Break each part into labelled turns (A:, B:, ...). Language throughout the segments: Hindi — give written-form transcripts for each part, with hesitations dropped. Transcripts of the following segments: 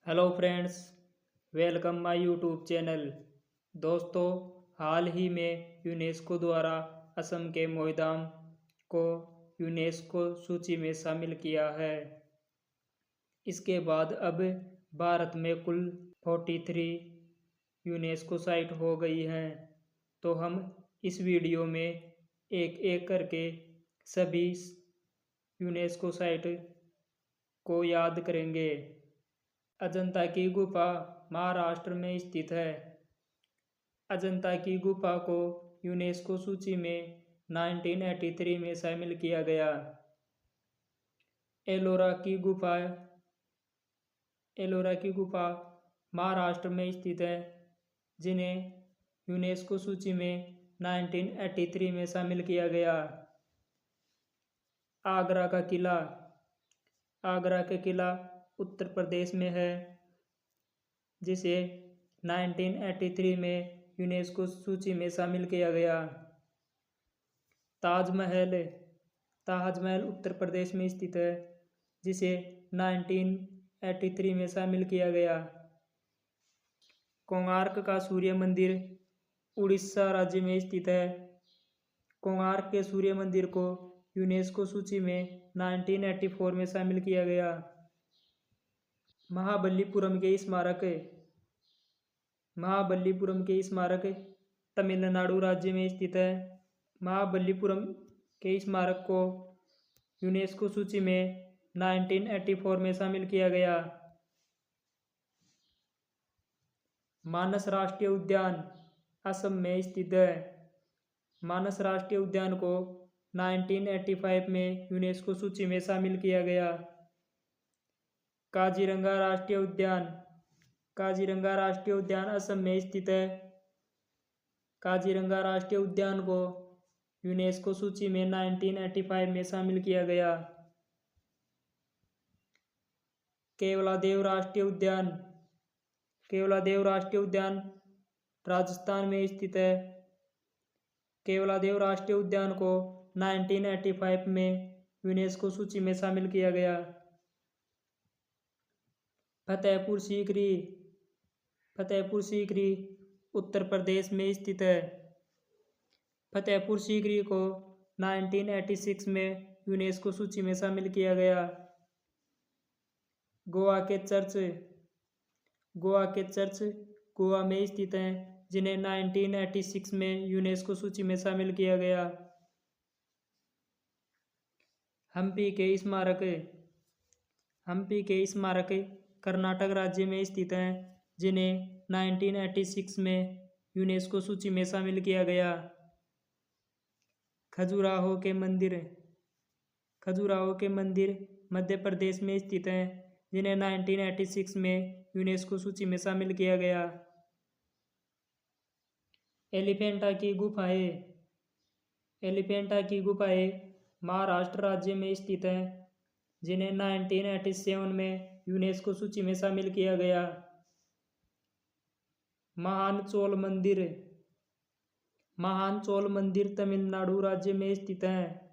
A: Hello friends, welcome my YouTube channel. दोस्तों, हाल ही में यूनेस्को द्वारा असम के मोईधाम को यूनेस्को सूची में शामिल किया है। इसके बाद अब भारत में कुल 43 यूनेस्को साइट हो गई हैं। तो हम इस वीडियो में एक एक करके सभी यूनेस्को साइट को याद करेंगे। अजंता की गुफा महाराष्ट्र में स्थित है। अजंता की गुफा को यूनेस्को सूची में 1983 में शामिल किया गया। एलोरा की गुफा महाराष्ट्र में स्थित है, जिन्हें यूनेस्को सूची में 1983 में शामिल किया गया। आगरा का किला उत्तर प्रदेश में है, जिसे 1983 में यूनेस्को सूची में शामिल किया गया। ताजमहल उत्तर प्रदेश में स्थित है, जिसे 1983 में शामिल किया गया। कोणार्क का सूर्य मंदिर उड़ीसा राज्य में स्थित है। कोणार्क के सूर्य मंदिर को यूनेस्को सूची में 1984 में शामिल किया गया। महाबलीपुरम के स्मारक तमिलनाडु राज्य में स्थित है। महाबलीपुरम के स्मारक को यूनेस्को सूची में 1984 में शामिल किया गया। मानस राष्ट्रीय उद्यान असम में स्थित है। मानस राष्ट्रीय उद्यान को 1985 में यूनेस्को सूची में शामिल किया गया। काजीरंगा राष्ट्रीय उद्यान असम में स्थित है। काजीरंगा राष्ट्रीय उद्यान को यूनेस्को सूची में 1985 में शामिल किया गया। केवलादेव राष्ट्रीय उद्यान राजस्थान में स्थित है। केवलादेव राष्ट्रीय उद्यान को 1985 में यूनेस्को सूची में शामिल किया गया। फतेहपुर सीकरी उत्तर प्रदेश में स्थित है। फतेहपुर सीकरी को 1986 में यूनेस्को सूची में शामिल किया गया। गोवा के चर्च गोवा में स्थित हैं, जिन्हें 1986 में यूनेस्को सूची में शामिल किया गया। हम्पी के स्मारक कर्नाटक राज्य में स्थित हैं, जिन्हें 1986 में यूनेस्को सूची में शामिल किया गया। खजुराहो के मंदिर मध्य प्रदेश में स्थित हैं, जिन्हें 1986 में यूनेस्को सूची में शामिल किया गया। एलिफेंटा की गुफाएं महाराष्ट्र राज्य में स्थित हैं, जिन्हें 1987 में यूनेस्को सूची में शामिल किया गया। महान चोल मंदिर तमिलनाडु राज्य में स्थित हैं,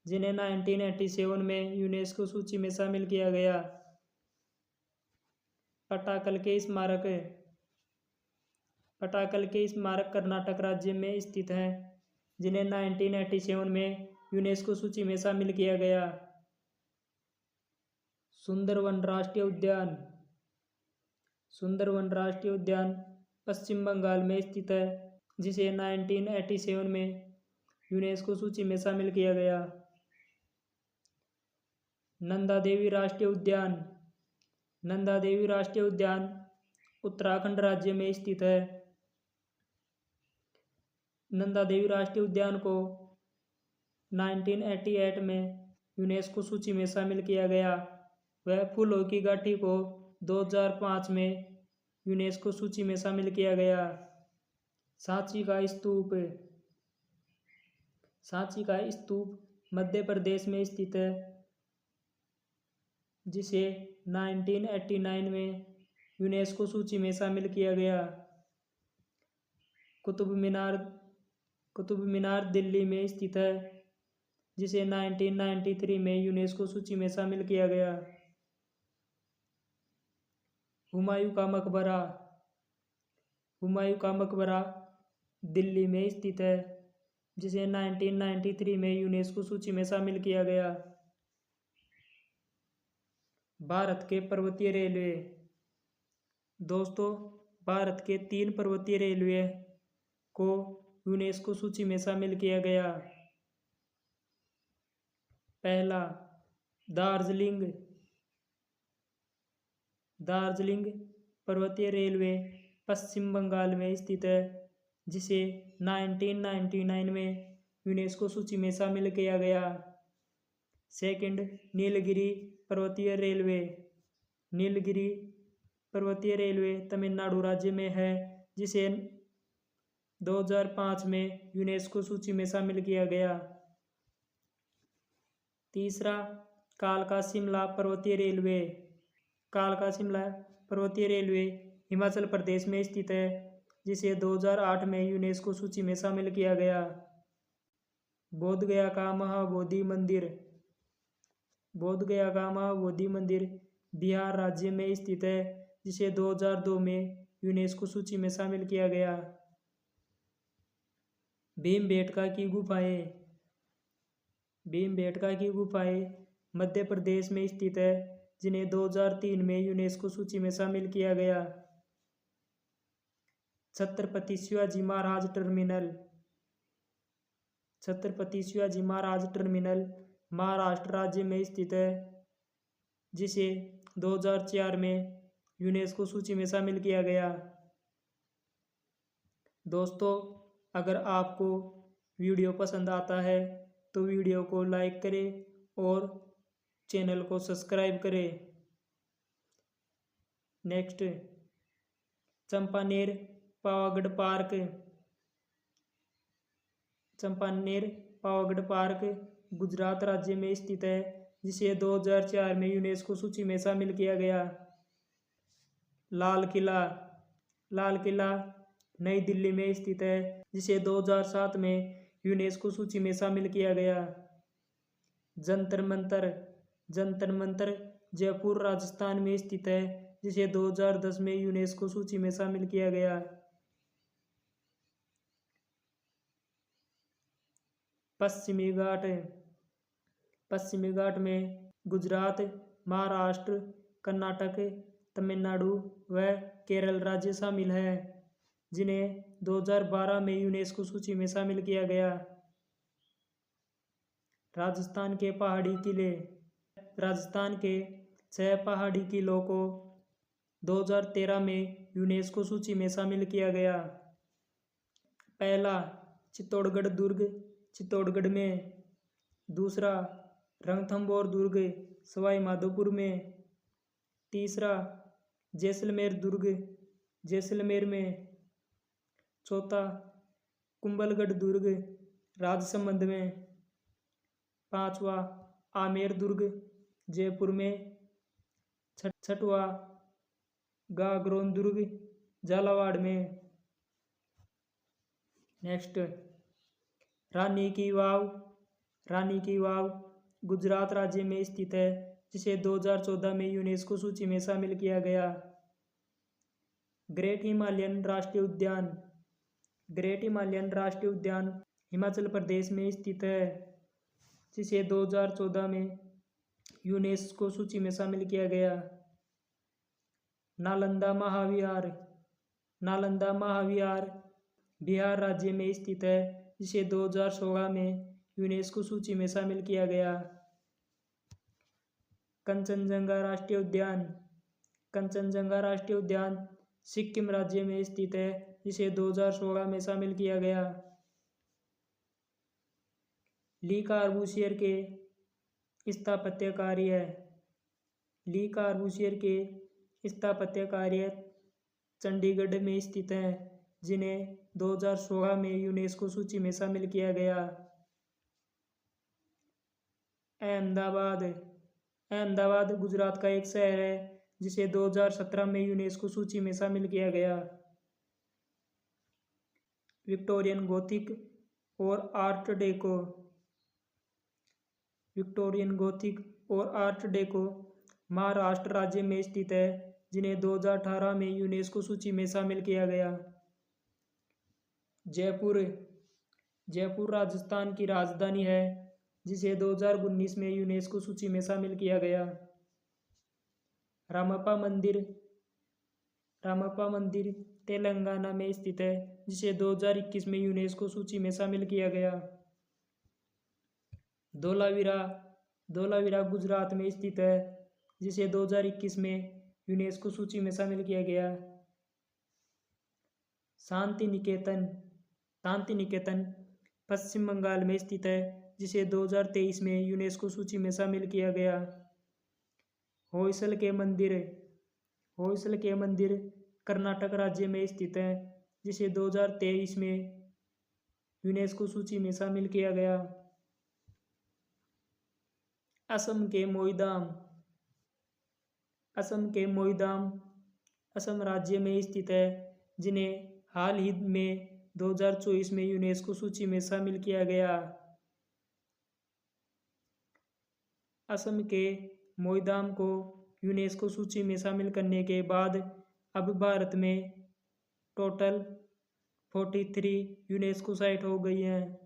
A: जिन्हें 1987 में यूनेस्को सूची में शामिल किया गया। पटाकल के स्मारक कर्नाटक राज्य में स्थित हैं, जिन्हें 1987 में यूनेस्को सूची में शामिल किया गया। सुंदरवन राष्ट्रीय उद्यान पश्चिम बंगाल में स्थित है, जिसे 1987 में यूनेस्को सूची में शामिल किया गया। नंदा देवी राष्ट्रीय उद्यान उत्तराखंड राज्य में स्थित है। नंदा देवी राष्ट्रीय उद्यान को 1988 में यूनेस्को सूची में शामिल किया गया। वह फूलों की घाटी को 2005 में यूनेस्को सूची में शामिल किया गया। सांची का स्तूप मध्य प्रदेश में स्थित है, जिसे 1989 में यूनेस्को सूची में शामिल किया गया। कुतुब मीनार दिल्ली में स्थित है, जिसे 1993 में यूनेस्को सूची में शामिल किया गया। हुमायूं का मकबरा। हुमायूं का मकबरा दिल्ली में स्थित है, जिसे 1993 में यूनेस्को सूची में शामिल किया गया। भारत के पर्वतीय रेलवे। दोस्तों, भारत के 3 पर्वतीय रेलवे को यूनेस्को सूची में शामिल किया गया। पहला, दार्जिलिंग। दार्जिलिंग पर्वतीय रेलवे पश्चिम बंगाल में स्थित है, जिसे 1999 में यूनेस्को सूची में शामिल किया गया। सेकंड, नीलगिरी पर्वतीय रेलवे। नीलगिरी पर्वतीय रेलवे तमिलनाडु राज्य में है, जिसे 2005 में यूनेस्को सूची में शामिल किया गया। तीसरा, कालका शिमला पर्वतीय रेलवे। कालका शिमला पर्वतीय रेलवे हिमाचल प्रदेश में स्थित है, जिसे 2008 में यूनेस्को सूची में शामिल किया गया। बोध गया का महाबोधि मंदिर। बोध गया का महाबोधि मंदिर बिहार राज्य में स्थित है, जिसे 2002 में यूनेस्को सूची में शामिल किया गया। भीमबेटका की गुफाएं। भीमबेटका की गुफाएं मध्य प्रदेश में स्थित है, जिन्हें 2003 में यूनेस्को सूची में शामिल किया गया। छत्रपति शिवाजी महाराज टर्मिनल। छत्रपति शिवाजी महाराज टर्मिनल महाराष्ट्र राज्य में स्थित है, जिसे 2004 में यूनेस्को सूची में शामिल किया गया। दोस्तों, अगर आपको वीडियो पसंद आता है तो वीडियो को लाइक करें और चैनल को सब्सक्राइब करें। Next, Champaner Pavagadh park. Champaner Pavagadh park Gujarat राज्य में स्थित है, जिसे 2004 में यूनेस्को सूची में शामिल किया गया। लाल किला। लाल किला नई दिल्ली में स्थित है, जिसे 2007 में यूनेस्को सूची में शामिल किया गया। जंतर मंतर। जंतर मंतर जयपुर राजस्थान में स्थित है, जिसे 2010 में यूनेस्को सूची में शामिल किया गया। पश्चिमी घाट। पश्चिमी घाट में गुजरात, महाराष्ट्र, कर्नाटक, तमिलनाडु व केरल राज्य शामिल है, जिन्हें 2012 में यूनेस्को सूची में शामिल किया गया। राजस्थान के पहाड़ी किले। राजस्थान के 6 पहाड़ी किलों को 2013 में यूनेस्को सूची में शामिल किया गया। पहला, चित्तौड़गढ़ दुर्ग चित्तौड़गढ़ में। दूसरा, रणथंभौर दुर्ग सवाई माधोपुर में। तीसरा, जैसलमेर दुर्ग जैसलमेर में। चौथा, कुंभलगढ़ दुर्ग राजसमंद में। पांचवा, आमेर दुर्ग जयपुर में। छठवां, गागरोन दुर्ग झालावाड़ में। नेक्स्ट, रानी की वाव। रानी की वाव गुजरात राज्य में स्थित है, जिसे 2014 में यूनेस्को सूची में शामिल किया गया। ग्रेट हिमालयन राष्ट्रीय उद्यान। ग्रेट हिमालयन राष्ट्रीय उद्यान हिमाचल प्रदेश में स्थित है, जिसे 2014 में यूनेस्को सूची में शामिल किया गया। नालंदा महाविहार। नालंदा महाविहार बिहार राज्य में स्थित है, जिसे 2016 में यूनेस्को सूची में शामिल किया गया। कंचनजंगा राष्ट्रीय उद्यान। कंचनजंगा राष्ट्रीय उद्यान सिक्किम राज्य में स्थित है, जिसे 2016 में शामिल किया गया। ली कार्बूसियर के स्थापत्य कार्य। ली कार्बूसियर के स्थापत्य कार्य चंडीगढ़ में स्थित हैं, जिन्हें 2016 में यूनेस्को सूची में शामिल किया गया। अहमदाबाद। अहमदाबाद गुजरात का एक शहर है, जिसे 2017 में यूनेस्को सूची में शामिल किया गया। विक्टोरियन गोथिक और आर्ट डेको। विक्टोरियन गोथिक और आर्ट डेको महाराष्ट्र राज्य में स्थित है, जिन्हें 2018 में यूनेस्को सूची में शामिल किया गया। जयपुर जयपुर राजस्थान की राजधानी है, जिसे 2019 में यूनेस्को सूची में शामिल किया गया। रामप्पा मंदिर रामप्पा मंदिर तेलंगाना में स्थित है, जिसे 2021 में यूनेस्को सूची में शामिल किया गया। धोलावीरा धोलावीरा गुजरात में स्थित है, जिसे 2021 में यूनेस्को सूची में शामिल किया गया। शांति निकेतन पश्चिम बंगाल में स्थित है, जिसे 2023 में यूनेस्को सूची में शामिल किया गया। होयसल के मंदिर कर्नाटक राज्य में स्थित है, जिसे 2023 में यूनेस्को सूची में शामिल किया गया। असम के मोईदाम असम राज्य में स्थित है, जिन्हें हाल ही में 2024 में यूनेस्को सूची में शामिल किया गया। असम के मोईदाम को यूनेस्को सूची में शामिल करने के बाद अब भारत में टोटल 43 यूनेस्को साइट हो गई हैं।